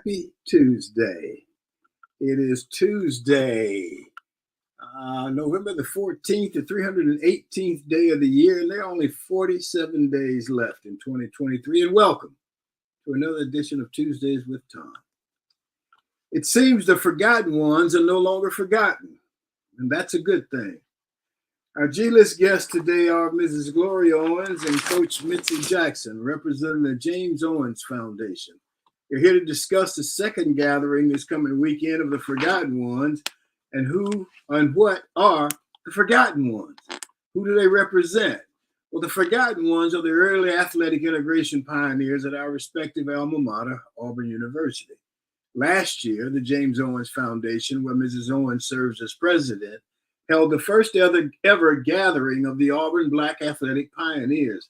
Happy Tuesday. It is Tuesday, November the 14th, the 318th day of the year, and there are only 47 days left in 2023. And welcome to another edition of Tuesdays with Thom. It seems the forgotten ones are no longer forgotten, and that's a good thing. Our G-list guests today are Mrs. Gloria Owens and Coach Mitzi Jackson, representing the James Owens Foundation. They're here to discuss the second gathering this coming weekend of the Forgotten Ones and who and what are the Forgotten Ones. Who do they represent? Well, the Forgotten Ones are the early athletic integration pioneers at our respective alma mater, Auburn University. Last year, the James Owens Foundation, where Mrs. Owens serves as president, held the first ever gathering of the Auburn Black athletic pioneers.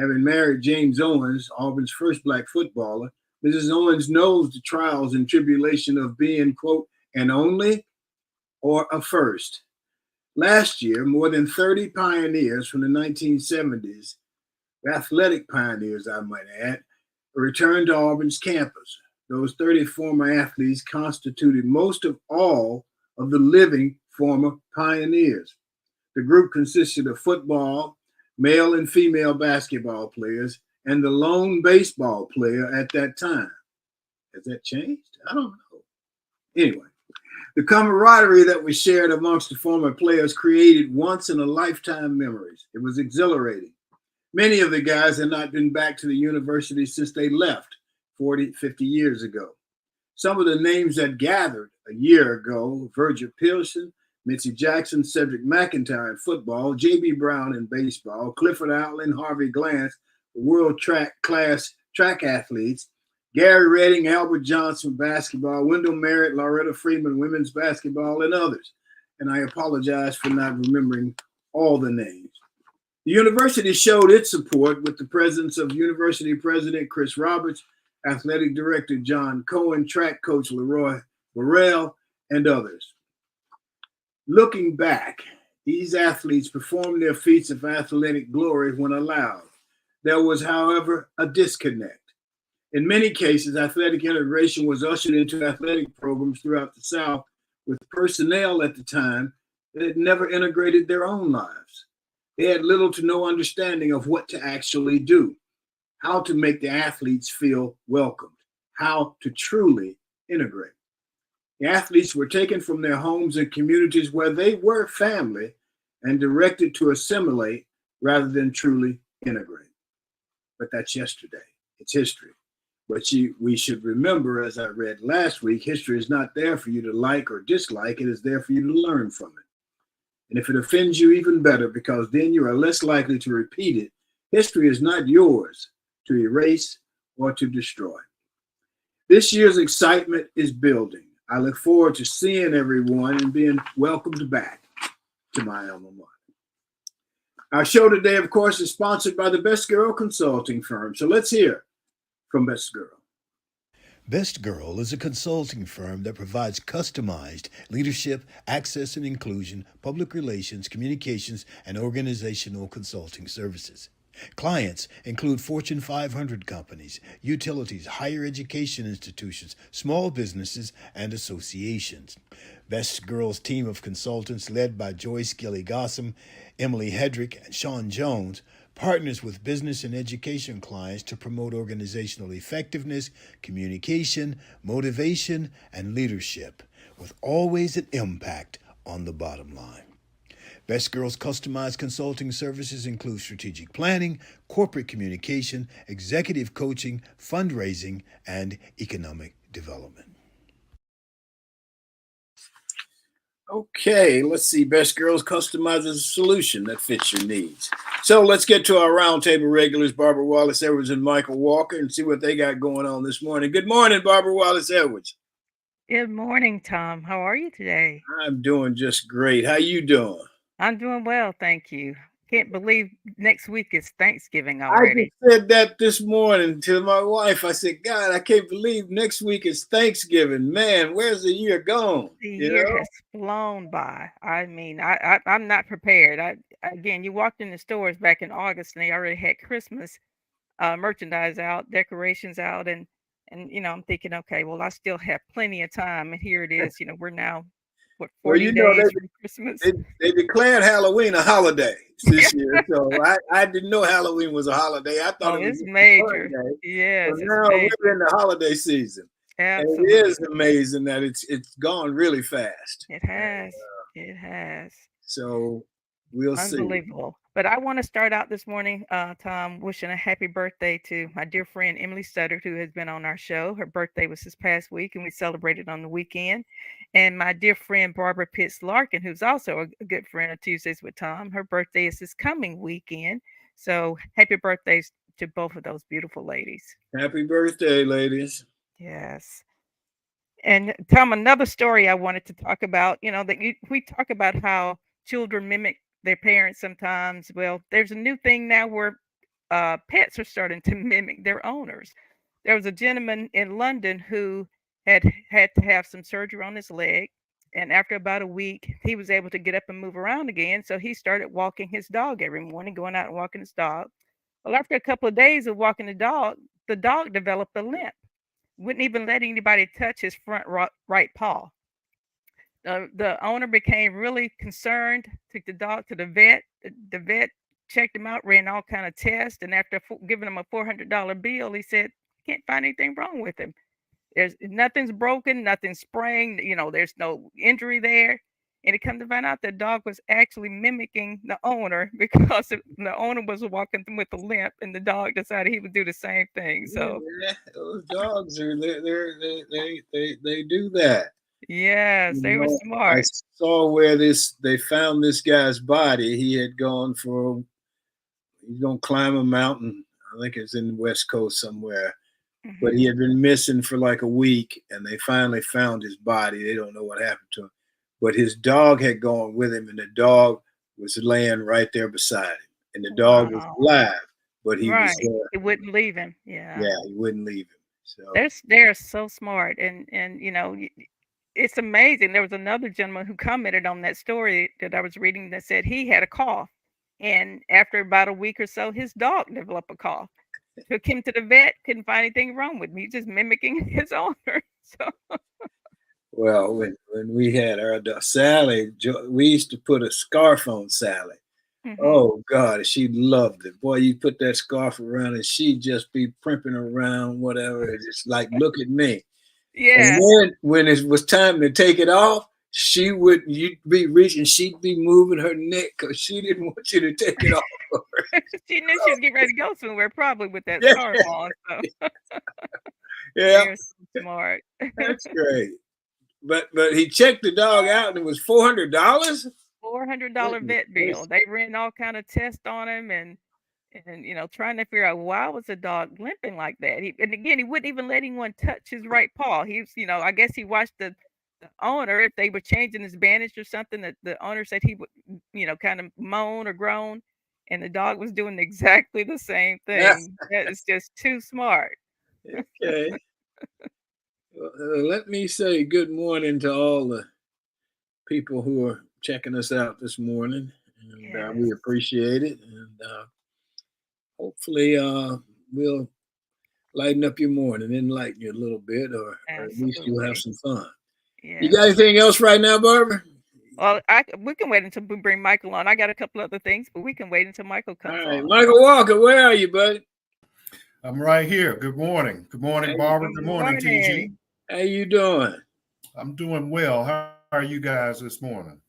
Having married James Owens, Auburn's first Black footballer, Mrs. Owens knows the trials and tribulation of being, quote, an only or a first. Last year, more than 30 pioneers from the 1970s, athletic pioneers, I might add, returned to Auburn's campus. Those 30 former athletes constituted most of all of the living former pioneers. The group consisted of football, male and female basketball players, and the lone baseball player at that time. Has that changed? I don't know. Anyway, the camaraderie that was shared amongst the former players created once-in-a-lifetime memories. It was exhilarating. Many of the guys had not been back to the university since they left 40, 50 years ago. Some of the names that gathered a year ago: Virgil Pearson, Mitzi Jackson, Cedric McIntyre in football, J.B. Brown in baseball, Clifford Outland, Harvey Glantz, world class track athletes, Gary Redding, Albert Johnson basketball, Wendell Merritt, Loretta Freeman women's basketball, and others. And I apologize for not remembering all the names. The university showed its support with the presence of University President Chris Roberts, Athletic Director John Cohen, track coach Leroy Burrell, and others. Looking back, these athletes performed their feats of athletic glory when allowed. There was, however, a disconnect. In many cases, athletic integration was ushered into athletic programs throughout the South with personnel at the time that had never integrated their own lives. They had little to no understanding of what to actually do, how to make the athletes feel welcomed, how to truly integrate. The athletes were taken from their homes and communities where they were family and directed to assimilate rather than truly integrate. But that's yesterday. It's history. But we should remember, as I read last week, history is not there for you to like or dislike. It is there for you to learn from it. And if it offends you, even better, because then you are less likely to repeat it. History is not yours to erase or to destroy. This year's excitement is building. I look forward to seeing everyone and being welcomed back to my alma mater. Our show today, of course, is sponsored by the Best Girl Consulting Firm. So let's hear from Best Girl. Best Girl is a consulting firm that provides customized leadership, access and inclusion, public relations, communications, and organizational consulting services. Clients include Fortune 500 companies, utilities, higher education institutions, small businesses, and associations. Best Girl's team of consultants, led by Joyce Gilly-Gossam, Emily Hedrick, and Sean Jones, partners with business and education clients to promote organizational effectiveness, communication, motivation, and leadership, with always an impact on the bottom line. Best Girl's customized consulting services include strategic planning, corporate communication, executive coaching, fundraising, and economic development. Okay, let's see. Best Girls customizes a solution that fits your needs. So let's get to our roundtable regulars, Barbara Wallace Edwards and Michael Walker, and see what they got going on this morning. Good morning, Barbara Wallace Edwards. Good morning, Thom. How are you today? I'm doing just great. How you doing? I'm doing well, thank you. Can't believe next week is Thanksgiving I already. just said that this morning to my wife. I said, God, I can't believe next week is Thanksgiving. Man, where's the year gone? The year has flown by. I mean, I'm not prepared. Again, you walked in the stores back in August and they already had Christmas merchandise out, decorations out, and And I'm thinking, okay, well, I still have plenty of time, and here it is. We're now what Well, 40 days from Christmas. they declared Halloween a holiday this year, so I didn't know Halloween was a holiday. I thought Oh, it was it's just a fun major. day. So Yes, it's now we're major. in the holiday season, and it is Absolutely. amazing that it's gone really fast. It has. It has. So we'll see. Unbelievable. But I want to start out this morning, Tom, wishing a happy birthday to my dear friend Emily Studdard, who has been on our show. Her birthday was this past week, and we celebrated on the weekend. And my dear friend Barbara Pitts Larkin, who's also a good friend of Tuesdays with Tom, her birthday is this coming weekend. So happy birthdays to both of those beautiful ladies. Happy birthday, ladies. Yes. And Tom, another story I wanted to talk about, we talk about how children mimic their parents sometimes. Well, there's a new thing now where pets are starting to mimic their owners. There was a gentleman in London who had to have some surgery on his leg. And after about a week, he was able to get up and move around again. So he started walking his dog every morning, going out and walking his dog. Well, after a couple of days of walking the dog developed a limp, wouldn't even let anybody touch his front right paw. The owner became really concerned, took the dog to the vet. The vet checked him out, ran all kind of tests, and after giving him a $400 bill, he said, "Can't find anything wrong with him. There's nothing's broken, nothing's sprained. There's no injury there." And it come to find out the dog was actually mimicking the owner because the owner was walking with a limp, and the dog decided he would do the same thing. So Yeah, those dogs are they do that. yes, You they were know, I smart. saw where they found this guy's body. He had gone for he's gonna climb a mountain. I think it's in the West Coast somewhere. But he Hmm. had been missing for like a week, and they finally found his body. They don't know what happened to him. But his dog had gone with him, and the dog was laying right there beside him. And the dog was Wow. alive, but he was Right. It wouldn't leave him. Yeah. yeah, he wouldn't leave him. So They're so smart, and it's amazing. There was another gentleman who commented on that story that I was reading that said he had a cough, and after about a week or so, his dog developed a cough. Took him to the vet, couldn't find anything wrong with him. He's just mimicking his owner. So, well, when we had our dog, Sally, we used to put a scarf on Sally. hmm. Oh God, she loved it. Boy, you put that scarf around and she'd just be primping around, whatever. Just like, look at me. And Yeah. then when it was time to take it off, you'd be reaching, she'd be moving her neck because she didn't want you to take it off. She knew she was getting ready to go somewhere, probably with that Yeah, scarf on. So yeah, they are so smart. that's great. But he checked the dog out and it was $400. $400 Goodness vet bill. gracious. They ran all kind of tests on him, and trying to figure out why was the dog limping like that. And again, he wouldn't even let anyone touch his right paw. He was, I guess he watched the owner if they were changing his bandage or something. That the owner said he would, kind of moan or groan, and the dog was doing exactly the same Yeah, thing. That is just too smart. okay. Well, let me say good morning to all the people who are checking us out this morning, and Yes, we appreciate it. And hopefully, we'll lighten up your morning, enlighten you a little bit, or at least you'll have absolutely. some fun. You Yes. got anything else right now, Barbara? Well, we can wait until we bring Michael on. I got a couple other things, but we can wait until Michael All comes right, on. Michael Walker, where are you, buddy? I'm right here. Good morning. Good morning, Hey, Barbara. Good Good morning, morning. TG. how you doing? I'm doing well. How are you guys this morning?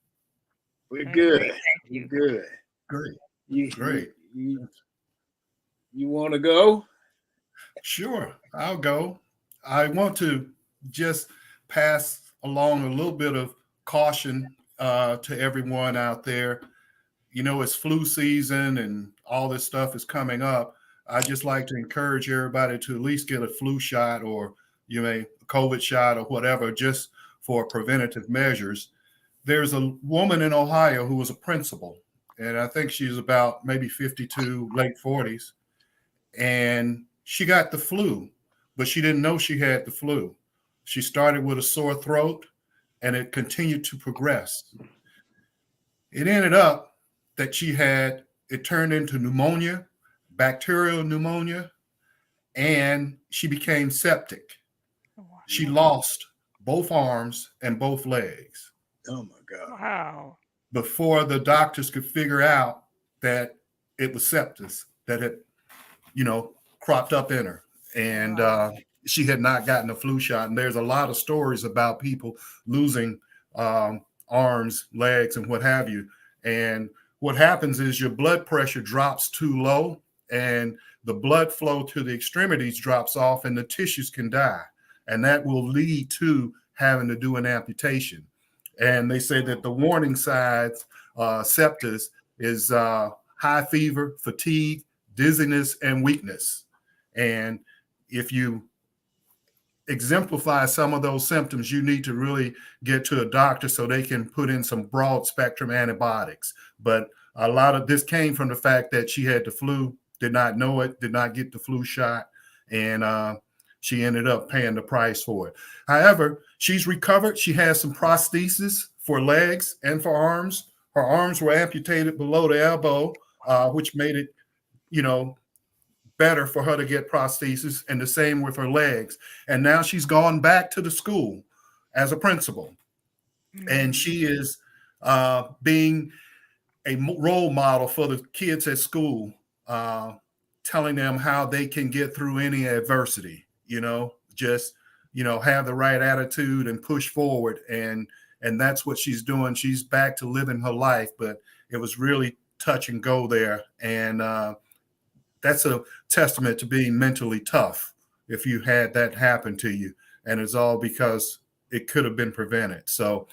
We're Doing good. great, thank We're you. good. Great. You you Great. you, you want to go? Sure, I'll go. I want to just pass along a little bit of caution to everyone out there. It's flu season and all this stuff is coming up. I just like to encourage everybody to at least get a flu shot or a COVID shot or whatever, just for preventative measures. There's a woman in Ohio who was a principal, and I think she's about maybe 52, late 40s, and she got the flu, but she didn't know she had the flu. She started with a sore throat, and it continued to progress. It ended up that it turned into pneumonia, bacterial pneumonia, and she became septic. Wow. She lost both arms and both legs. Oh my God. Wow. Before the doctors could figure out that it was sepsis that had, cropped up in her. And she had not gotten a flu shot. And there's a lot of stories about people losing arms, legs, and what have you. And what happens is your blood pressure drops too low and the blood flow to the extremities drops off and the tissues can die. And that will lead to having to do an amputation. And they say that the warning signs, sepsis, is high fever, fatigue, dizziness, and weakness. And if you exemplify some of those symptoms, you need to really get to a doctor so they can put in some broad spectrum antibiotics. But a lot of this came from the fact that she had the flu, did not know it, did not get the flu shot, and she ended up paying the price for it. However, she's recovered. She has some prostheses for legs and for arms. Her arms were amputated below the elbow, which made it, better for her to get prostheses, and the same with her legs. And now she's gone back to the school as a principal. Mm-hmm. And she is being a role model for the kids at school, telling them how they can get through any adversity, just, have the right attitude and push forward. And that's what she's doing. She's back to living her life, but it was really touch and go there. And that's a testament to being mentally tough if you had that happen to you. And it's all because it could have been prevented. So,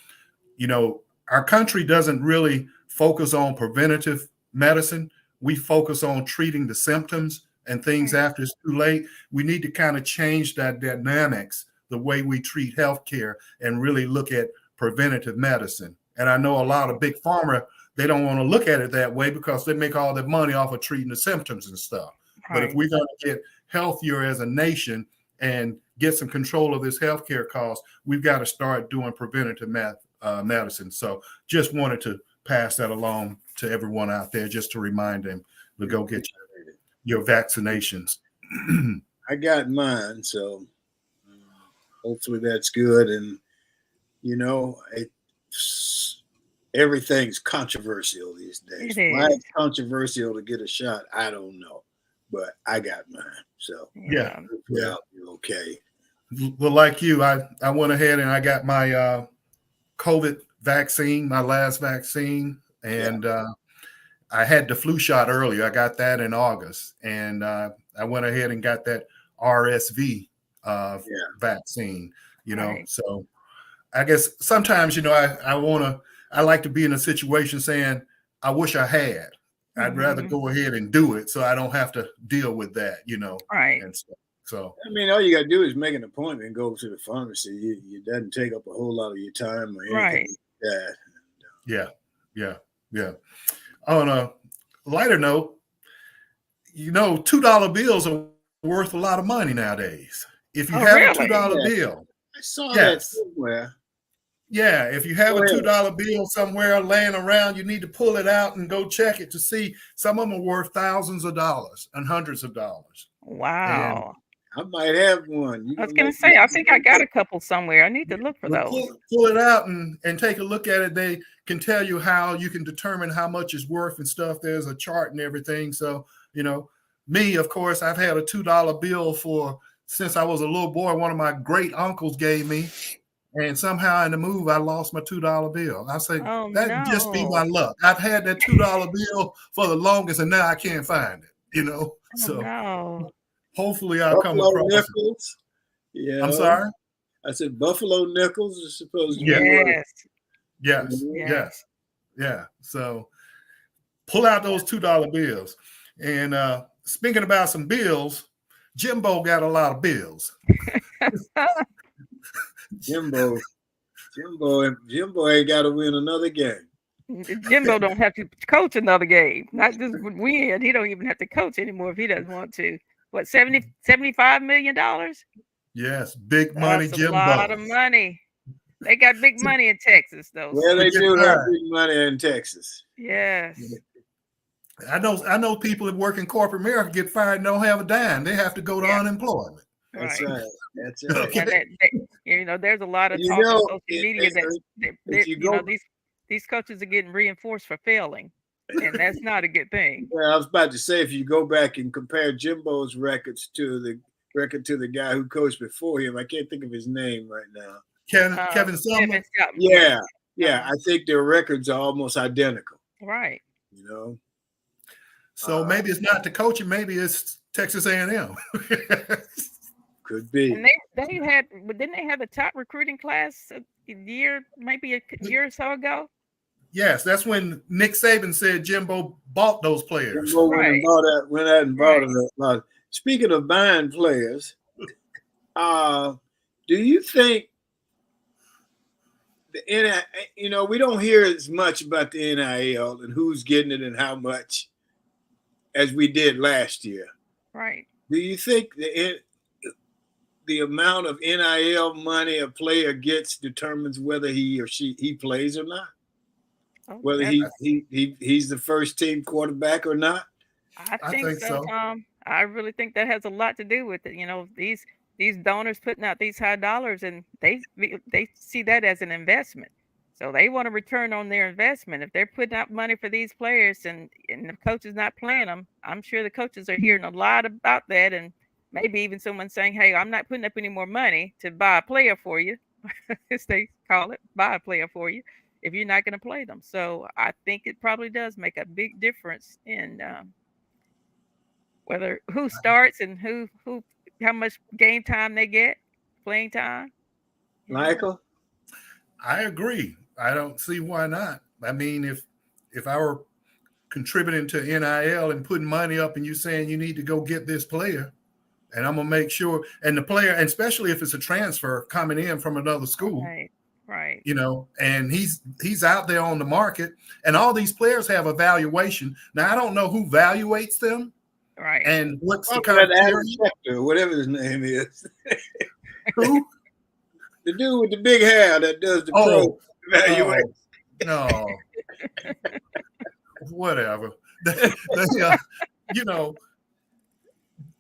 our country doesn't really focus on preventative medicine. We focus on treating the symptoms and things after it's too late. We need to kind of change that dynamics, the way we treat healthcare, and really look at preventative medicine. And I know a lot of big pharma, they don't want to look at it that way because they make all their money off of treating the symptoms and stuff. Right. But if we're going to get healthier as a nation and get some control of this healthcare cost, we've got to start doing preventative medicine. So just wanted to pass that along to everyone out there, just to remind them to go get your vaccinations. I got mine, so hopefully that's good. And, everything's controversial these days. Why it's controversial to get a shot, I don't know, but I got mine. So yeah, okay. Well, like you, I went ahead and I got my COVID vaccine, my last vaccine, and I had the flu shot earlier. I got that in August, and I went ahead and got that RSV vaccine. Right. So I guess sometimes I like to be in a situation saying, I wish I had. I'd rather go ahead and do it so I don't have to deal with that, Right. And so I mean, all you got to do is make an appointment and go to the pharmacy. It doesn't take up a whole lot of your time or anything right. like that. Yeah. On a lighter note, $2 bills are worth a lot of money nowadays. If you have a $2 bill. I saw that somewhere. Yeah, if you have a $2 bill somewhere laying around, you need to pull it out and go check it to see. Some of them are worth thousands of dollars and hundreds of dollars. Wow. And I might have one. I was going to say, I think I got a couple somewhere. I need to look for those. Pull it out and take a look at it. They can tell you how you can determine how much it's worth and stuff. There's a chart and everything. So, me, of course, I've had a $2 bill since I was a little boy. One of my great uncles gave me. And somehow in the move, I lost my $2 bill. I say, just be my luck. I've had that $2 bill for the longest, and now I can't find it, So hopefully I'll come across nickels. Yeah. I'm sorry? I said Buffalo nickels are supposed to be. Yes. Yeah. So pull out those $2 bills. And speaking about some bills, Jimbo got a lot of bills. Jimbo ain't got to win another game. Jimbo don't have to coach another game. Not just win. He don't even have to coach anymore if he doesn't want to. What, $75 million? Yes, big money, That's Jimbo. A lot of money. They got big money in Texas, though. Well, they do have big money in Texas. Yes. I know people that work in corporate America get fired and don't have a dime. They have to go to unemployment. That's Right. right. That's right. Okay. There's a lot of You talk on know, social media if you go, these coaches are getting reinforced for failing, and that's not a good thing. well, I was about to say, if you go back and compare Jimbo's records to the record to the guy who coached before him, I can't think of his name right now. Kevin Sumner. Yeah, yeah. I think their records are almost identical. Right. You know. So maybe it's not the coaching, maybe it's Texas A&M. Could be. And didn't they have the top recruiting class maybe a year or so ago? Yes, that's when Nick Saban said Jimbo bought those players. Jimbo went out and bought a lot. Speaking of buying players, do you think we don't hear as much about the NIL and who's getting it and how much as we did last year? Right. Do you think the amount of NIL money a player gets determines whether he or he plays or not? Whether he's the first team quarterback or not? I think so, Tom. I really think that has a lot to do with it. These donors putting out these high dollars, and they see that as an investment. So they want a return on their investment. If they're putting out money for these players and the coach is not playing them, I'm sure the coaches are hearing a lot about that, and maybe even someone saying, "Hey, I'm not putting up any more money to buy a player for you," as they call it, buy a player for you, if you're not going to play them. So I think it probably does make a big difference in whether who starts and how much game time they get, playing time. Michael? I agree. I don't see why not. I mean, if I were contributing to NIL and putting money up and you saying you need to go get this player, and I'm going to make sure, and the player, and especially if it's a transfer coming in from another school, right. And he's out there on the market, and all these players have a valuation. Now, I don't know who evaluates them. Right. And what's the criteria? Whatever his name is. Who? The dude with the big hair that does the pro evaluation. No. Whatever.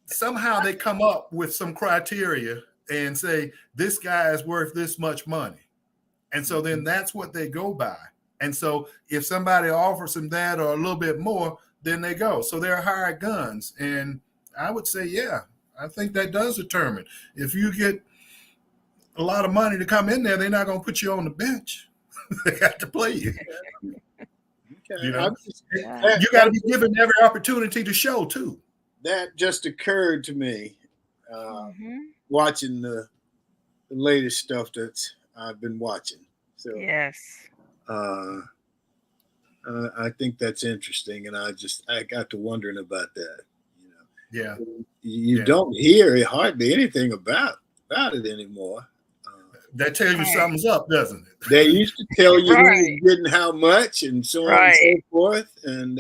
Somehow they come up with some criteria and say, this guy is worth this much money. And so then that's what they go by. And so if somebody offers them that or a little bit more, then they go. So they're hired guns. And I would say, yeah, I think that does determine. If you get a lot of money to come in there, they're not going to put you on the bench. They got to play you. Okay. You got to be given every opportunity to show too. That just occurred to me watching the latest stuff that I've been watching. So yes, I think that's interesting, and I got to wondering about that. You don't hear hardly anything about it anymore. That tells you something's up, doesn't it? They used to tell you who's getting how much and so on and so forth, and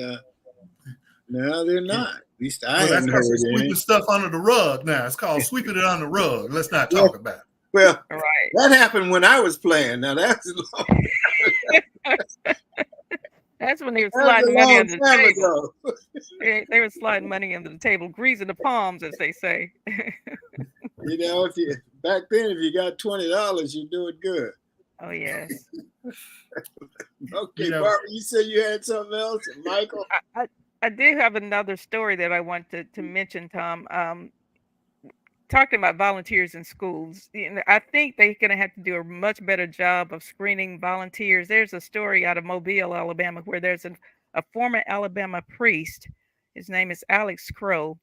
now they're not. At least I haven't heard it. Sweeping stuff under the rug now. It's called sweeping it under the rug. Let's not talk about it. Well, that happened when I was playing. Now that's long. That's when they were sliding money under the table. They were sliding money under the table, greasing the palms, as they say. Back then, if you got $20, you're doing good. Oh yes. Okay, Barbara, you said you had something else, Michael. I do have another story that I want to mention, Tom. Talking about volunteers in schools, I think they're going to have to do a much better job of screening volunteers. There's a story out of Mobile, Alabama, where there's a former Alabama priest. His name is Alex Crow,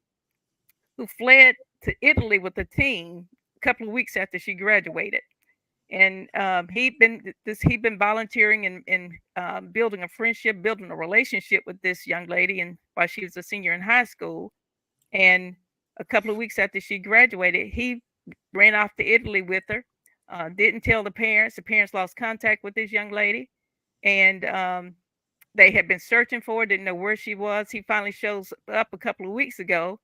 who fled to Italy with a team a couple of weeks after she graduated. And he'd been volunteering and building a friendship, building a relationship with this young lady, and while she was a senior in high school. And a couple of weeks after she graduated, he ran off to Italy with her. Didn't tell the parents. The parents lost contact with this young lady, and they had been searching for her, didn't know where she was. He finally shows up a couple of weeks ago,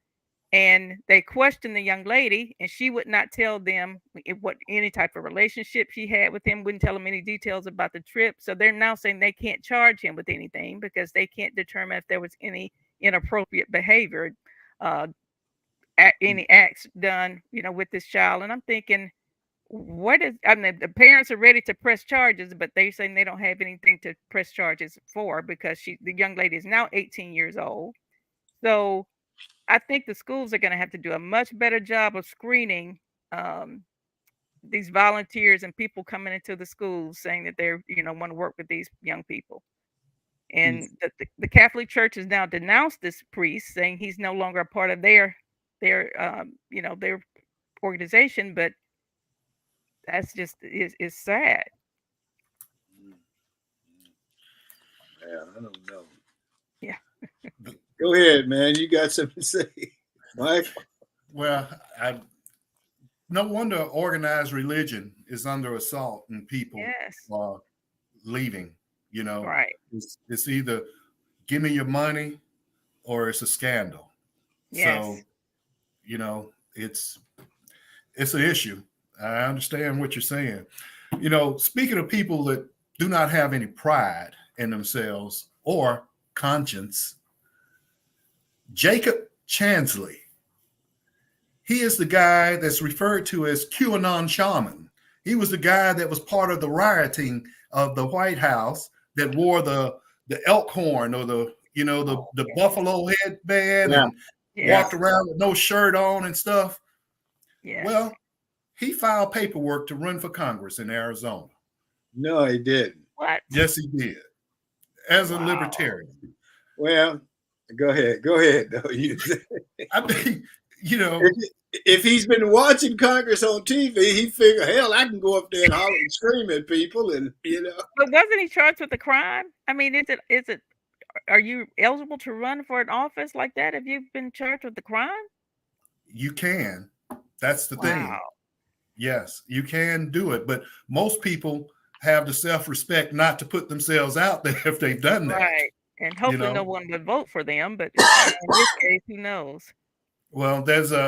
and they questioned the young lady, and she would not tell them what any type of relationship she had with him, wouldn't tell them any details about the trip. So they're now saying they can't charge him with anything because they can't determine if there was any inappropriate behavior, uh, any acts done, with this child. And I'm thinking, I mean, the parents are ready to press charges, but they're saying they don't have anything to press charges for because the young lady is now 18 years old. So I think the schools are going to have to do a much better job of screening um, these volunteers and people coming into the schools saying that they're, want to work with these young people. And the Catholic Church has now denounced this priest, saying he's no longer a part of their organization. But that's just is sad. Yeah, I don't know. Yeah. Go ahead, man. You got something to say, Mike? Well, no wonder organized religion is under assault and people Yes. are leaving. Right. It's either give me your money or it's a scandal. Yes. So, it's an issue. I understand what you're saying. Speaking of people that do not have any pride in themselves or conscience, Jacob Chansley. He is the guy that's referred to as QAnon shaman. He was the guy that was part of the rioting of the White House that wore the elk horn or the buffalo headband and walked around with no shirt on and stuff. Yes. Well, he filed paperwork to run for Congress in Arizona. No, he didn't. What? Yes, he did. As a libertarian. Well, go ahead. Though. I mean, if he's been watching Congress on TV, he figured, hell, I can go up there and holler and scream at people, and But wasn't he charged with a crime? I mean, is it? Are you eligible to run for an office like that if you've been charged with a crime? You can. That's the thing. Yes, you can do it, but most people have the self-respect not to put themselves out there if they've done that. Right, and hopefully no one would vote for them. But in this case, who knows? Well,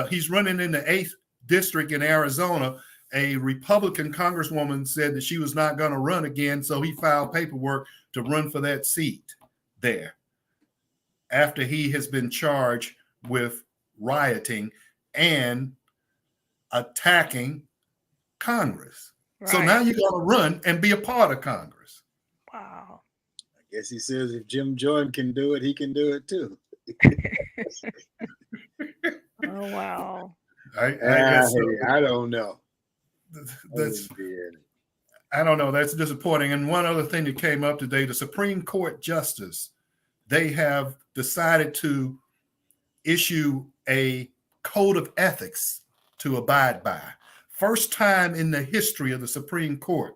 he's running in the 8th district in Arizona. A Republican congresswoman said that she was not going to run again, so he filed paperwork to run for that seat there after he has been charged with rioting and attacking Congress. Right. So now you're going to run and be a part of Congress. Wow. I guess he says if Jim Jordan can do it, he can do it too. Oh, wow. I don't know. I don't know. That's disappointing. And one other thing that came up today, the Supreme Court justice, they have decided to issue a code of ethics to abide by. First time in the history of the Supreme Court,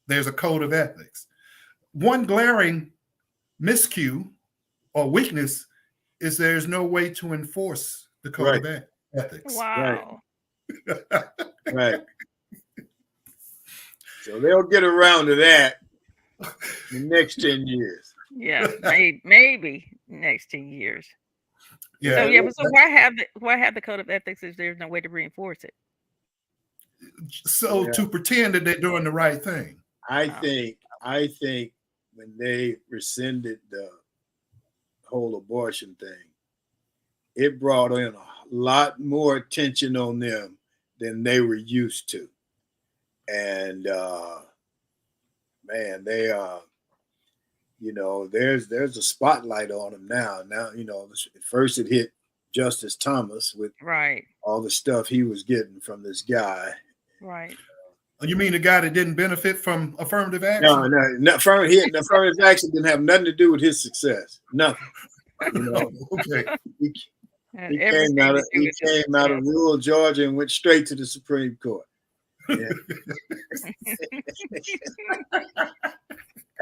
there's a code of ethics. One glaring miscue or weakness is there's no way to enforce the code of ethics. Wow. Right. So they'll get around to that in the next 10 years. Yeah, maybe next 10 years. Yeah. So why have the code of ethics if there's no way to reinforce it? So to pretend that they're doing the right thing. I think when they rescinded the whole abortion thing, it brought in a lot more attention on them than they were used to. And man, they there's a spotlight on them now. Now, at first it hit Justice Thomas with all the stuff he was getting from this guy. Right. You mean the guy that didn't benefit from affirmative action? No. Affirmative action didn't have nothing to do with his success. Nothing. Okay. He came out of rural Georgia and went straight to the Supreme Court. Yeah.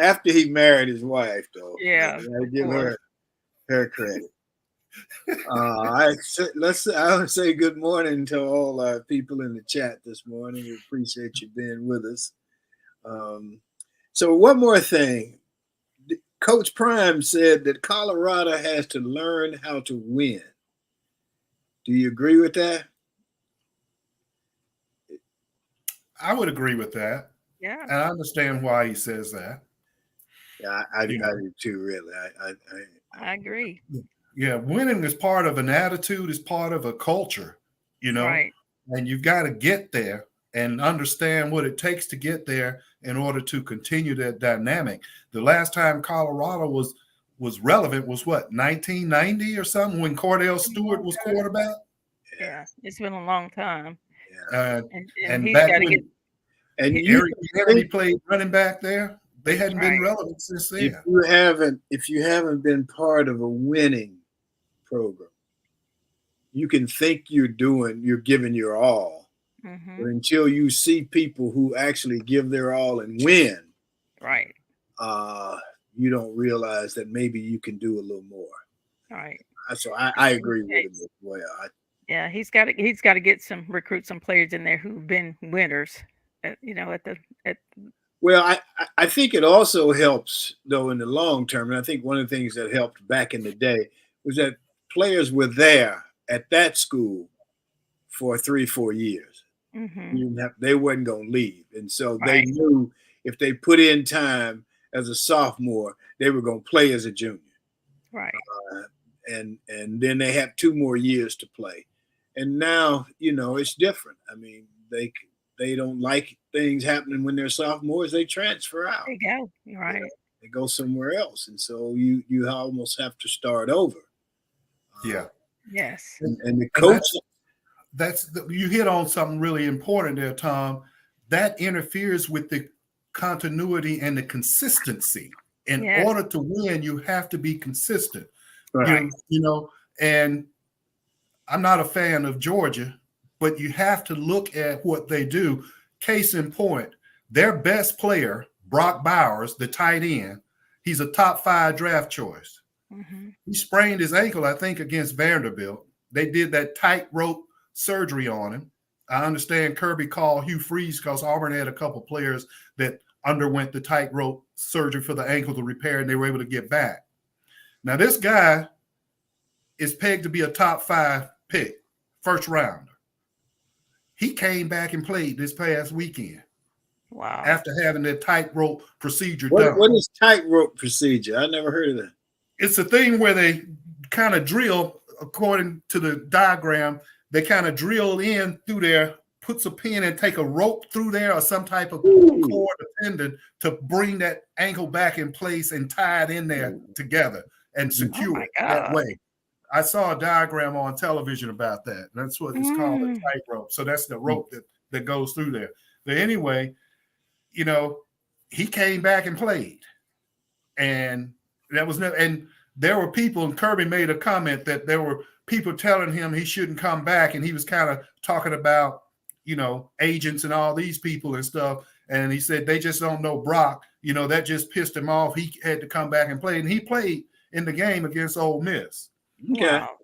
After he married his wife, though. Yeah. I give her credit. I want to say good morning to all our people in the chat this morning. We appreciate you being with us. So one more thing. Coach Prime said that Colorado has to learn how to win. Do you agree with that? I would agree with that. Yeah. And I understand why he says that. Yeah, I You know, do too. Really, I agree. yeah, winning is part of an attitude, is part of a culture, you know, Right. and you've got to get there and understand what it takes to get there in order to continue that dynamic. The last time Colorado was relevant was what, 1990 or something, when Cordell It's been a Stewart long was time. quarterback. yeah, Yeah, it's been a long time, yeah. Uh, and and he's back got to get when And you Eric can Kennedy think played running back there, they hadn't been right. relevant since if then. you haven't been part of a winning program, you can think you're giving your all, but Mm-hmm. until you see people who actually give their all and win, Right. uh, you don't realize that maybe you can do a little more. Right. So I agree with Okay. him as well. Yeah, he's got to get recruit some players in there who've been winners. At Well, I think it also helps though in the long term, and I think one of the things that helped back in the day was that players were there at that school for 3-4 years. mm-hmm. You didn't have, they wasn't going to leave, and so they Right. knew if they put in time as a sophomore, they were going to play as a junior, Right. uh, and then they had 2 more years to play. And now it's different. I mean, they don't like things happening when they're sophomores. They transfer out. There you go. You're You know, right. they go somewhere else, and so you almost have to start over. Yeah. Yes. And the And coach, you hit on something really important there, Thom. That interferes with the continuity and the consistency. In Yes. order to win, you have to be consistent. Right. You know, and I'm not a fan of Georgia, but you have to look at what they do. Case in point, their best player, Brock Bowers, the tight end, he's a top 5 draft choice. Mm-hmm. He sprained his ankle, I think, against Vanderbilt. They did that tightrope surgery on him. I understand Kirby called Hugh Freeze because Auburn had a couple players that underwent the tightrope surgery for the ankle to repair, and they were able to get back. Now, this guy is pegged to be a top 5 pick, first rounder. He came back and played this past weekend Wow. after having that tightrope procedure what done. is tightrope procedure? I never heard of that. It's a thing where they kind of drill, according to the diagram, they kind of drill in through there, puts a pin and take a rope through there or some type of Ooh. cord or tendon to bring that ankle back in place and tie it in there together and Oh secure my it that God. way. I saw a diagram on television about that. That's what it's called, a tightrope. So that's the rope that goes through there. But anyway, he came back and played. And that was never, and there were people, and Kirby made a comment that there were people telling him he shouldn't come back. And he was kind of talking about, agents and all these people and stuff. And he said, they just don't know Brock. That just pissed him off. He had to come back and play. And he played in the game against Ole Miss. Okay. Wow.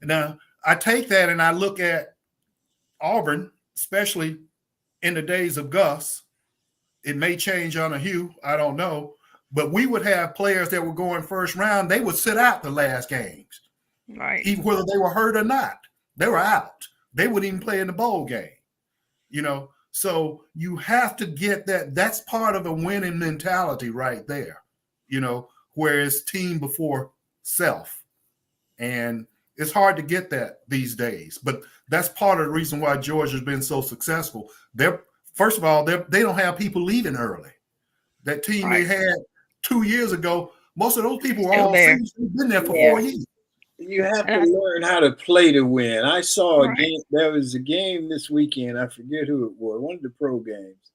Now, I take that and I look at Auburn, especially in the days of Gus. It may change under Hugh. I don't know. But we would have players that were going first round. They would sit out the last games, Right. even whether they were hurt or not. They were out. They wouldn't even play in the bowl game. So you have to get that. That's part of a winning mentality right there, where it's team before self. And it's hard to get that these days. But that's part of the reason why Georgia's been so successful. First of all, they don't have people leaving early. That team they had 2 years ago, most of those people were Still all there. seniors. They've been there for Yeah. 4 years. You have to And learn how to play to win. I saw a Right. game. There was a game this weekend. I forget who it was. One of the pro games.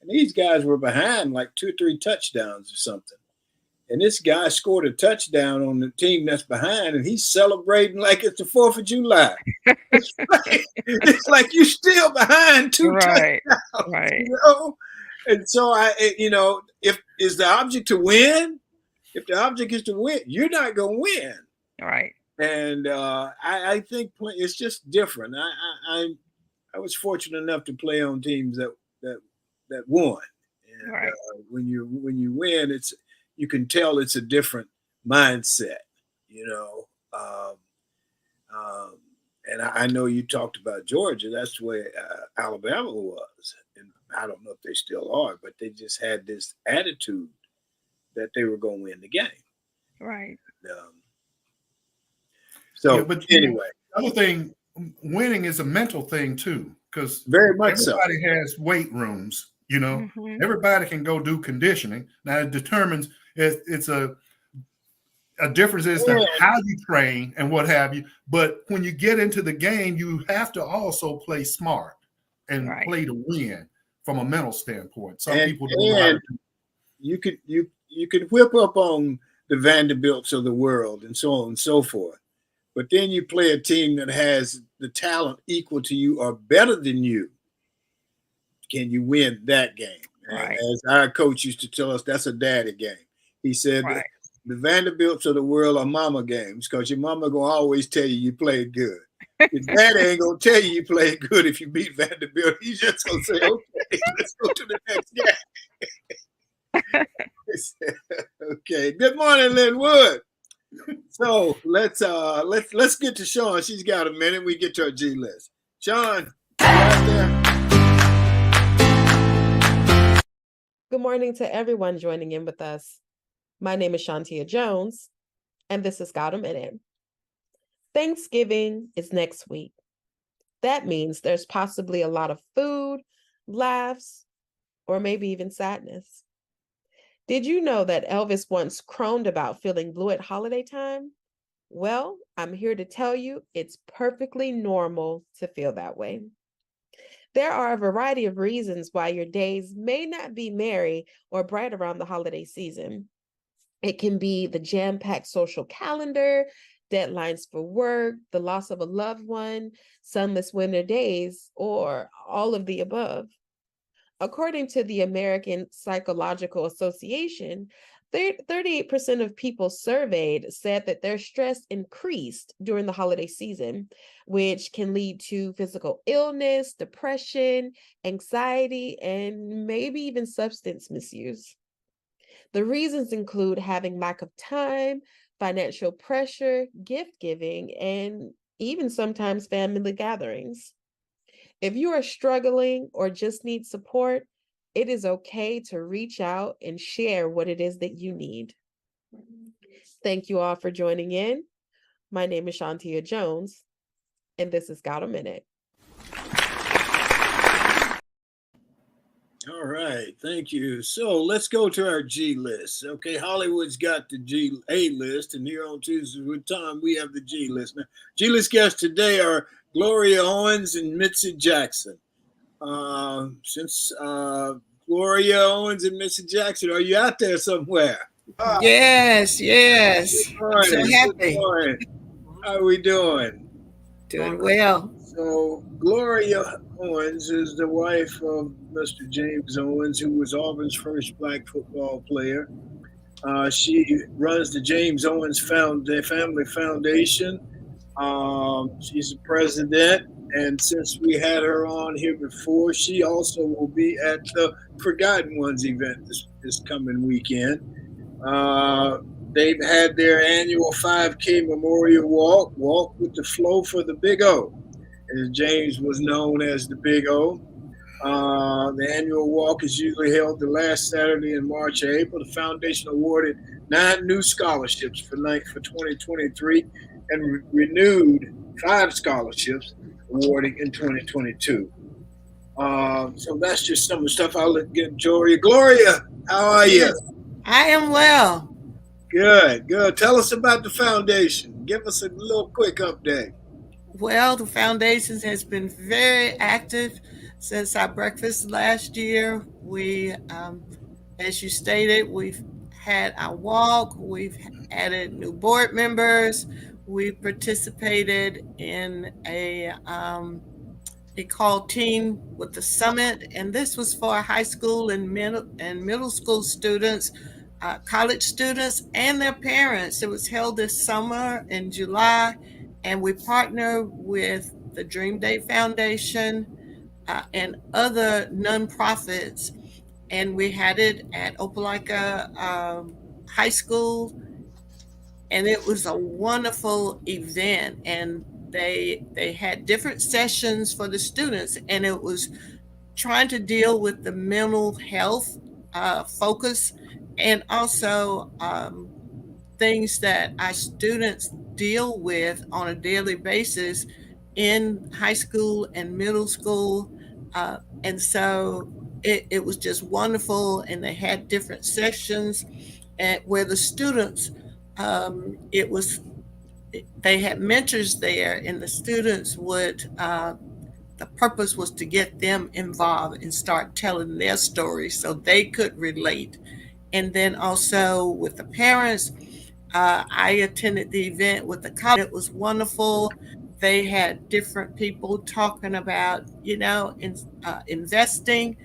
And these guys were behind like 2 or 3 touchdowns or something. And this guy scored a touchdown on the team that's behind, and he's celebrating like it's the 4th of July. It's like you're still behind 2 Right. touchdowns, Right. And so if is the object to win, if the object is to win, you're not going to win. Right. And I think it's just different. I was fortunate enough to play on teams that won. And Right. when you win, you can tell it's a different mindset. And I know you talked about Georgia. That's the way Alabama was, and I don't know if they still are, but they just had this attitude that they were going to win the game. Right. Um, Yeah, so but anyway, the other thing, winning is a mental thing too, because very much so. everybody has weight rooms. Mm-hmm. Everybody can go do conditioning. Now it determines it's a difference as to And how you train and what have you. But when you get into the game, you have to also play smart and Right. play to win from a mental standpoint. Some and people don't know how to and do. you could whip up on the Vanderbilts of the world and so on and so forth. But then you play a team that has the talent equal to you or better than you. Can you win that game? And Right. as our coach used to tell us, that's a daddy game. He said Right. the Vanderbilts of the world are mama games because your mama gonna always tell you played good. Your daddy ain't gonna tell you played good if you beat Vanderbilt. He's just gonna say, okay, let's go to the next game. Okay. Good morning, Linwood. So let's get to Sean. She's got a minute. We get to our G list. Sean, you out there? Good morning to everyone joining in with us. My name is Shantia Jones, and this is Got a Minute. Thanksgiving is next week. That means there's possibly a lot of food, laughs, or maybe even sadness. Did you know that Elvis once crooned about feeling blue at holiday time? Well, I'm here to tell you it's perfectly normal to feel that way. There are a variety of reasons why your days may not be merry or bright around the holiday season. It can be the jam-packed social calendar, deadlines for work, the loss of a loved one, sunless winter days, or all of the above. According to the American Psychological Association, 38% of people surveyed said that their stress increased during the holiday season, which can lead to physical illness, depression, anxiety, and maybe even substance misuse. The reasons include having lack of time, financial pressure, gift giving, and even sometimes family gatherings. If you are struggling or just need support, it is okay to reach out and share what it is that you need. Thank you all for joining in. My name is Shantia Jones, and this is Got a Minute. All right, thank you. So let's go to our G list. Okay, Hollywood's got the A list, and here on Tuesdays with Tom, we have the G list. Now, G list guests today are Gloria Owens and Mitzi Jackson. Since Gloria Owens and Mitzi Jackson, are you out there somewhere? Yes, yes. Good I'm so morning. Good happy. morning. How are we doing? Doing well. So Gloria Owens is the wife of Mr. James Owens, who was Auburn's first black football player. She runs the James Owens Family Foundation. She's the president, and since we had her on here before, she also will be at the Forgotten Ones event this coming weekend. They've had their annual 5K Memorial Walk with the Flow for the Big O, as James was known as the Big O. The annual walk is usually held the last Saturday in March or April. The foundation awarded 9 new scholarships for 2023 and renewed 5 scholarships awarding in 2022. So that's just some of the stuff. I'll get Gloria. Gloria, how are you? I am well. Good, good. Tell us about the foundation. Give us a little quick update. Well, the foundation has been very active since our breakfast last year. We, as you stated, we've had our walk, we've added new board members, we participated in a called Team with the Summit, and this was for high school and middle school students, college students, and their parents. It was held this summer in July, and we partnered with the Dream Day Foundation and other nonprofits, and we had it at Opelika High School, and it was a wonderful event. And they had different sessions for the students, and it was trying to deal with the mental health focus and also things that our students deal with on a daily basis in high school and middle school. And so it was just wonderful. And they had different sections where the students, it was, they had mentors there, and the students would, the purpose was to get them involved and start telling their stories so they could relate. And then also with the parents, I attended the event with the college. It was wonderful. They had different people talking about, investing,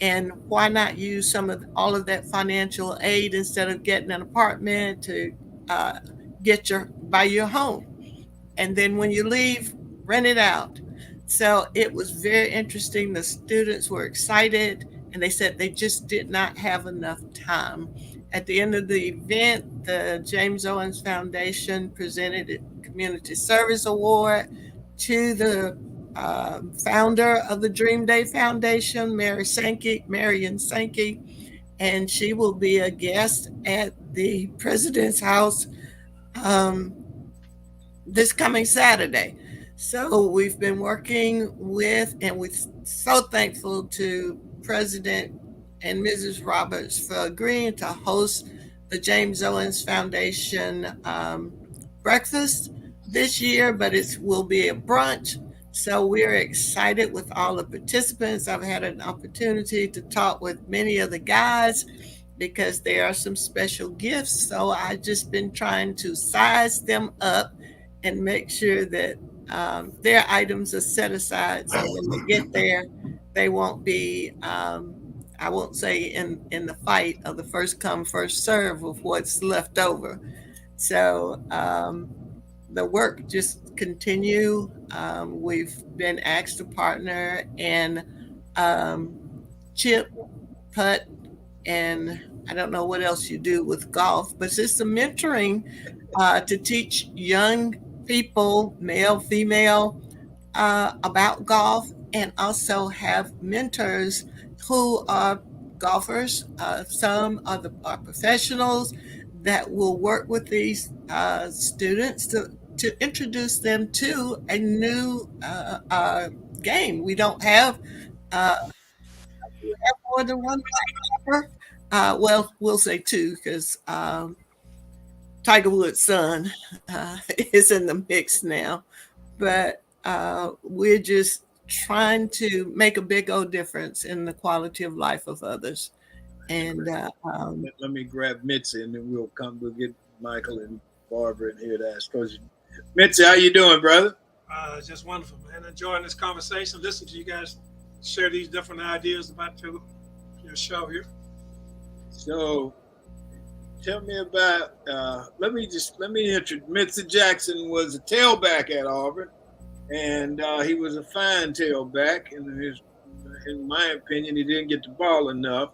and why not use some of all of that financial aid instead of getting an apartment to uh, buy your home, and then when you leave, rent it out. So it was very interesting. The students were excited, and they said they just did not have enough time. At the end of the event, the James Owens Foundation presented a Community Service Award to the founder of the Dream Day Foundation, Marion Sankey, and she will be a guest at the President's House this coming Saturday. So we've been working with, and we're so thankful to President and Mrs. Roberts for agreeing to host the James Owens Foundation breakfast this year, but it will be a brunch. So we're excited with all the participants. I've had an opportunity to talk with many of the guys because there are some special gifts. So I've just been trying to size them up and make sure that their items are set aside so when they get there, they won't be, I won't say in the fight of the first come, first serve of what's left over. So the work just continue. We've been asked to partner in chip, putt, and I don't know what else you do with golf, but it's some mentoring to teach young people, male, female, about golf, and also have mentors who are golfers. Some are professionals that will work with these students to introduce them to a new game. We don't have more than one golfer. Well, we'll say two because Tiger Woods' son is in the mix now, but we're just trying to make a big old difference in the quality of life of others. And let me grab Mitzi, and then we'll get Michael and Barbara in here to ask questions. Mitzi, how you doing, brother? Just wonderful, man. Enjoying this conversation. Listen to you guys share these different ideas about your show here. So, tell me about. Let me introduce. Mitzi Jackson was a tailback at Auburn, and he was a fine tailback. In my opinion, he didn't get the ball enough.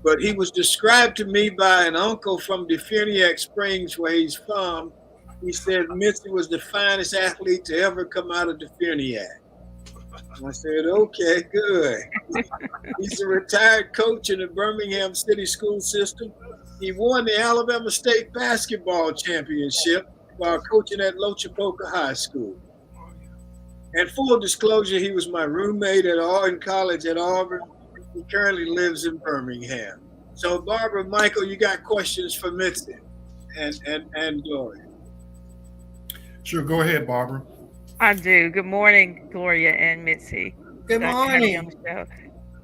But he was described to me by an uncle from Definiac Springs, where he's from. He said Mitzi was the finest athlete to ever come out of Definiac. I said, okay, good. He's a retired coach in the Birmingham City school system. He won the Alabama State basketball championship while coaching at Lochapoka High School. And full disclosure, he was my roommate in college at Auburn. He currently lives in Birmingham. So, Barbara, Michael, you got questions for Mitzi and Gloria? Sure, go ahead, Barbara. I do. Good morning, Gloria and Mitzi. good morning. On the show.